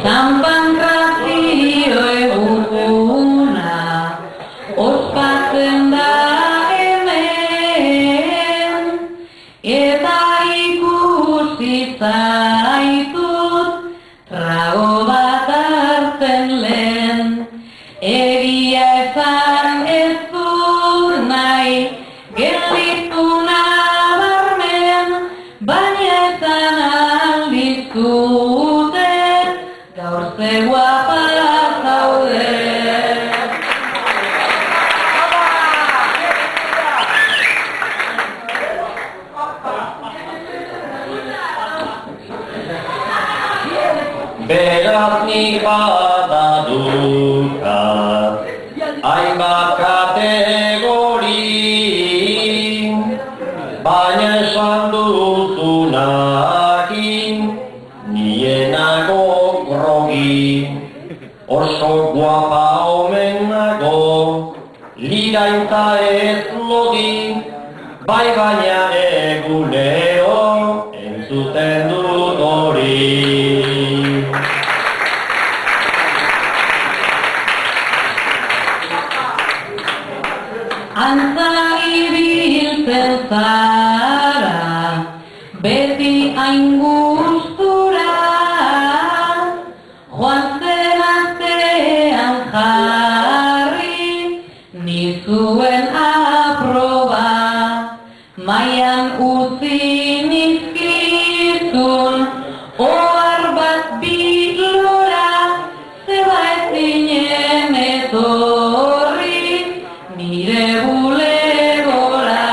San Pankrazio eguna ospatzen da hemen, eta ikusi zaitut trago bat hartzen lehen. Egia esan ez dut nahi gelditu nabarmen, baina esan aldizute gaur ze guapa zaude. Beraz nik badadukat hainbat kategori, baina esan duzunakin nienago grogi. Oso guapa omen nago, lirainta ez lodi, bai baina egunero entzuten dut hori. Antza ibiltzen zara, beti hain gustura, joan zen astean jarri, nizuen aproba, maian utzi nizkizun, ohar bat bilora, zeba ezinen etorri, nire bulegora.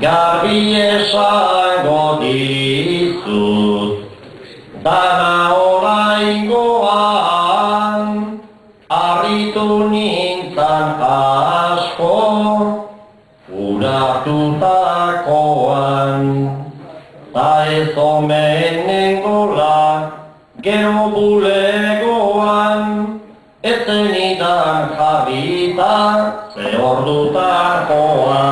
Garbi esango dizut, dana oraingoan, harritu nintzan asko, uratutakoan. Ta ez omen nengola, gero bulegoan, ez zenidan jarrita, ze ordutakoan.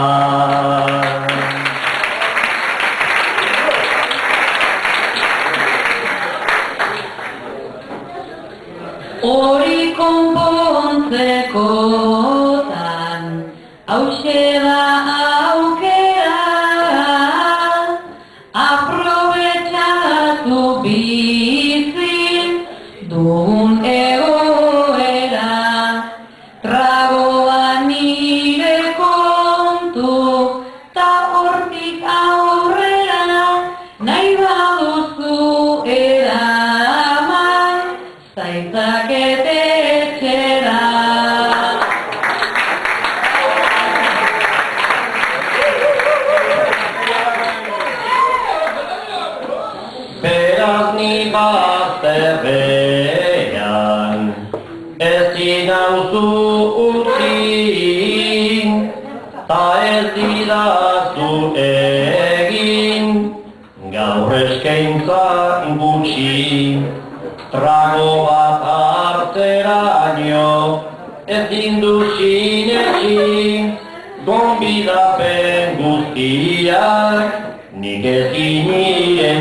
Hori konpontzekotan, hauxe da aukera, aprobetxatu bizi dugun egoera. Tragoa nire kontu, ta hortik aurrera, nahi baduzu eraman, zaitzaket etxera. Beraz ni bazterrean, ezin nauzu utzi, ta ez didazu egin, gaur eskaintza gutxi. Trago bat hartzeraino, ezin du sinetxi, gonbidapen guztiak, nik ezin nien